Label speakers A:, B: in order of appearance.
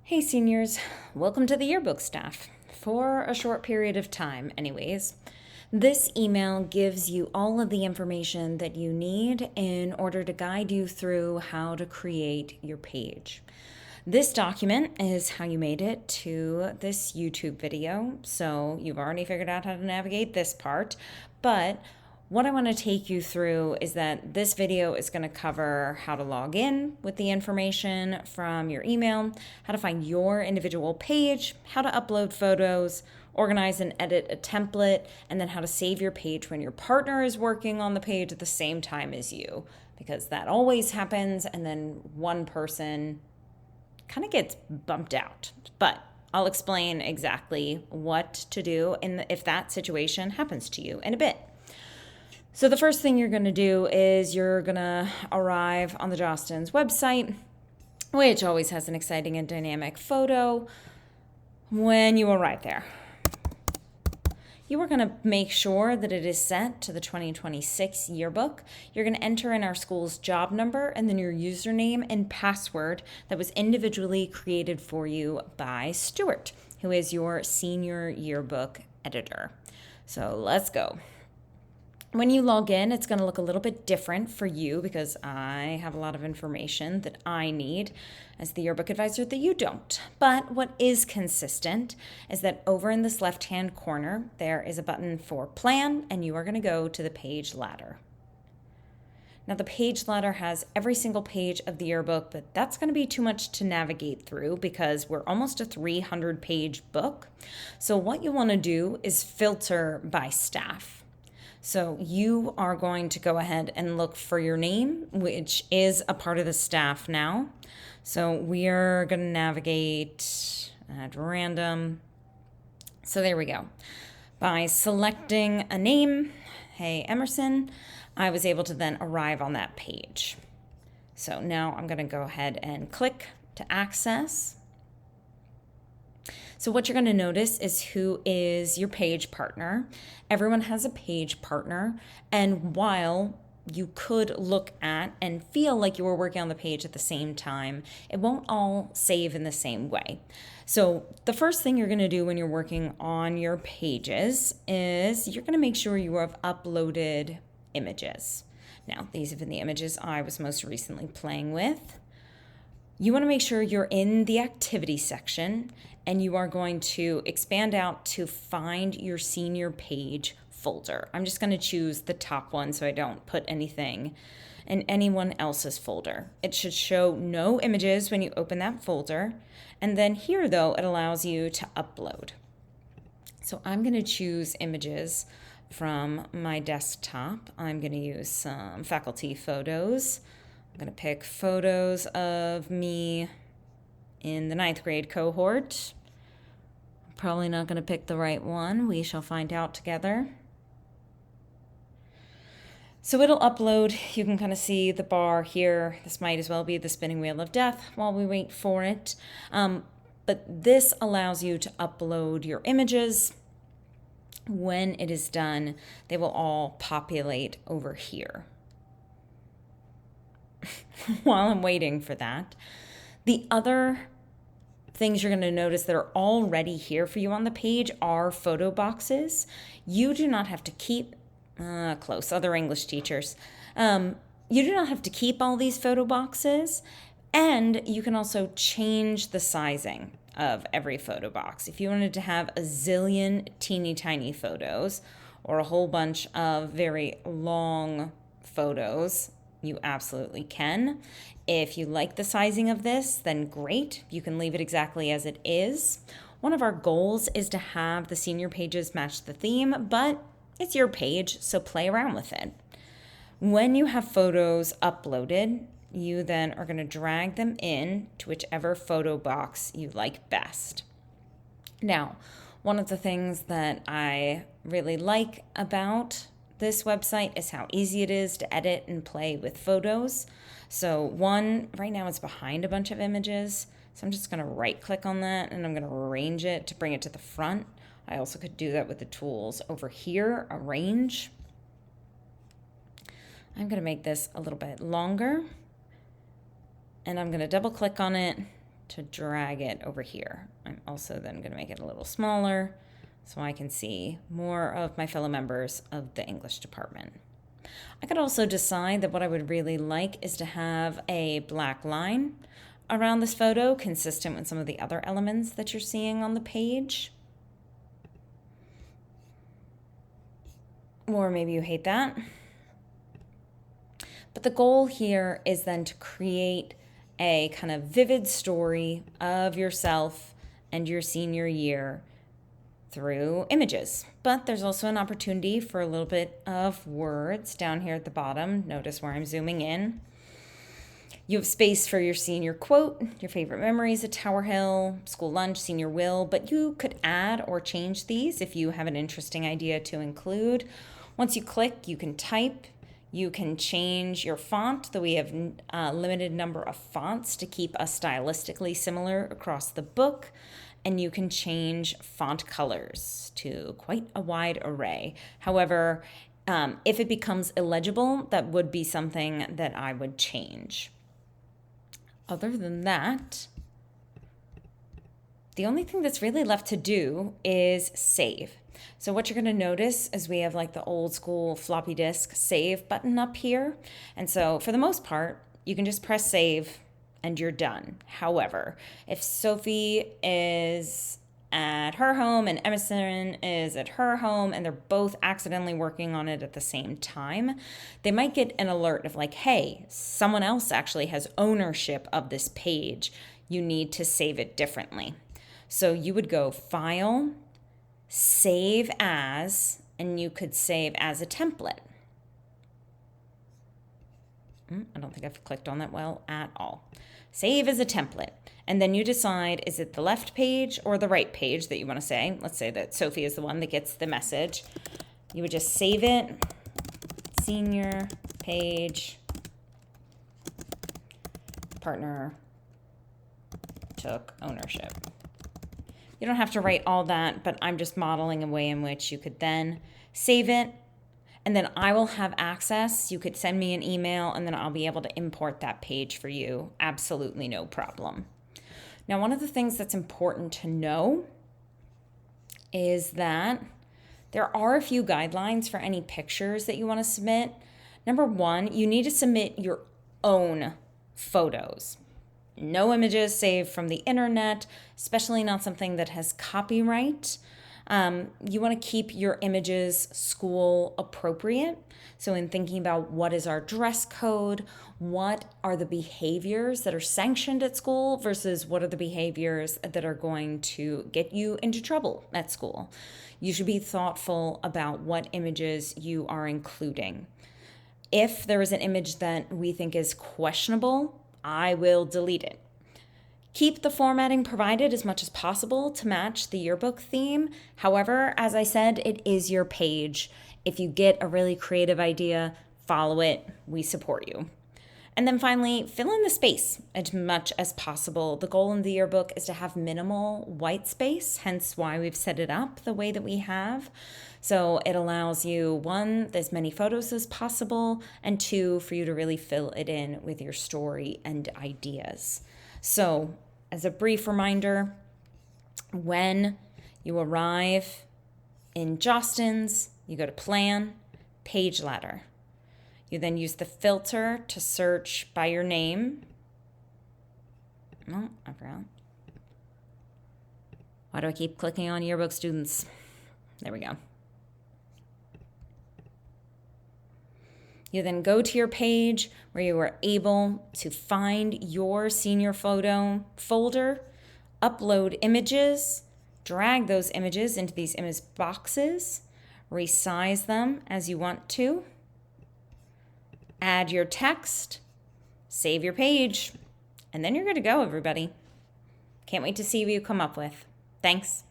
A: Hey seniors, welcome to the yearbook staff. For a short period of time, anyways. This email gives you all of the information that you need in order to guide you through how to create your page. This document is how you made it to this YouTube video, so you've already figured out how to navigate this part, but what I want to take you through is that this video is going to cover how to log in with the information from your email, how to find your individual page, how to upload photos, organize and edit a template, and then how to save your page when your partner is working on the page at the same time as you, because that always happens and then one person kind of gets bumped out. But I'll explain exactly what to do if that situation happens to you in a bit. So the first thing you're going to do is you're going to arrive on the Jostens website, which always has an exciting and dynamic photo. When you arrive there, you are going to make sure that it is set to the 2026 yearbook. You're going to enter in our school's job number and then your username and password that was individually created for you by Stuart, who is your senior yearbook editor. So let's go. When you log in, it's going to look a little bit different for you because I have a lot of information that I need as the yearbook advisor that you don't. But what is consistent is that over in this left-hand corner, there is a button for plan, and you are going to go to the page ladder. Now, the page ladder has every single page of the yearbook, but that's going to be too much to navigate through because we're almost a 300-page book. So what you want to do is filter by staff. So you are going to go ahead and look for your name, which is a part of the staff now. So we are going to navigate at random. So there we go. By selecting a name, hey Emerson, I was able to then arrive on that page. So now I'm going to go ahead and click to access. So what you're going to notice is who is your page partner. Everyone has a page partner, and while you could look at and feel like you were working on the page at the same time, it won't all save in the same way. So the first thing you're going to do when you're working on your pages is you're going to make sure you have uploaded images. Now, these have been the images I was most recently playing with. You want to make sure you're in the activity section and you are going to expand out to find your senior page folder. I'm just going to choose the top one so I don't put anything in anyone else's folder. It should show no images when you open that folder. And then here, though, it allows you to upload. So I'm going to choose images from my desktop. I'm going to use some faculty photos. I'm going to pick photos of me in the 9th grade cohort. I'm probably not going to pick the right one. We shall find out together. So it'll upload. You can kind of see the bar here. This might as well be the spinning wheel of death while we wait for it. But this allows you to upload your images. When it is done, they will all populate over here. While I'm waiting for that, the other things you're going to notice that are already here for you on the page are photo boxes. You do not have to keep close, other English teachers. You do not have to keep all these photo boxes, and you can also change the sizing of every photo box. If you wanted to have a zillion teeny tiny photos or a whole bunch of very long photos, you absolutely can. If you like the sizing of this, then great. You can leave it exactly as it is. One of our goals is to have the senior pages match the theme, but it's your page, so play around with it. When you have photos uploaded, you then are going to drag them in to whichever photo box you like best. Now, one of the things that I really like about this website is how easy it is to edit and play with photos. So one, right now it's behind a bunch of images. So I'm just going to right click on that and I'm going to arrange it to bring it to the front. I also could do that with the tools over here, arrange. I'm going to make this a little bit longer and I'm going to double click on it to drag it over here. I'm also then going to make it a little smaller so I can see more of my fellow members of the English department. I could also decide that what I would really like is to have a black line around this photo, consistent with some of the other elements that you're seeing on the page. Or maybe you hate that. But the goal here is then to create a kind of vivid story of yourself and your senior year through images. But there's also an opportunity for a little bit of words down here at the bottom. Notice where I'm zooming in. You have space for your senior quote, your favorite memories at Tower Hill, school lunch, senior will, but you could add or change these if you have an interesting idea to include. Once you click, you can type. You can change your font, though we have a limited number of fonts to keep us stylistically similar across the book. And you can change font colors to quite a wide array. However, if it becomes illegible, that would be something that I would change. Other than that, the only thing that's really left to do is save. So what you're going to notice is we have like the old school floppy disk save button up here. And so for the most part, you can just press save and you're done. However, if Sophie is at her home and Emerson is at her home and they're both accidentally working on it at the same time, they might get an alert of like, hey, someone else actually has ownership of this page. You need to save it differently. So you would go File, Save As, and you could save as a template. I don't think I've clicked on that well at all. Save as a template. And then you decide, is it the left page or the right page that you want to say? Let's say that Sophie is the one that gets the message. You would just save it, senior page, partner took ownership. You don't have to write all that, but I'm just modeling a way in which you could then save it, and then I will have access. You could send me an email, and then I'll be able to import that page for you. Absolutely no problem. Now, one of the things that's important to know is that there are a few guidelines for any pictures that you want to submit. Number one, you need to submit your own photos. No images saved from the internet, especially not something that has copyright. You want to keep your images school appropriate. So in thinking about what is our dress code, what are the behaviors that are sanctioned at school versus what are the behaviors that are going to get you into trouble at school. You should be thoughtful about what images you are including. If there is an image that we think is questionable, I will delete it. Keep the formatting provided as much as possible to match the yearbook theme. However, as I said, it is your page. If you get a really creative idea, follow it. We support you. And then finally, fill in the space as much as possible. The goal in the yearbook is to have minimal white space, hence why we've set it up the way that we have. So it allows you, one, as many photos as possible, and two, for you to really fill it in with your story and ideas. So as a brief reminder, when you arrive in Jostens, you go to Plan, Page Ladder. You then use the filter to search by your name. Oh, I forgot. Why do I keep clicking on yearbook students? There we go. You then go to your page where you are able to find your senior photo folder, upload images, drag those images into these image boxes, resize them as you want to, add your text, save your page, and then you're good to go, everybody. Can't wait to see what you come up with. Thanks.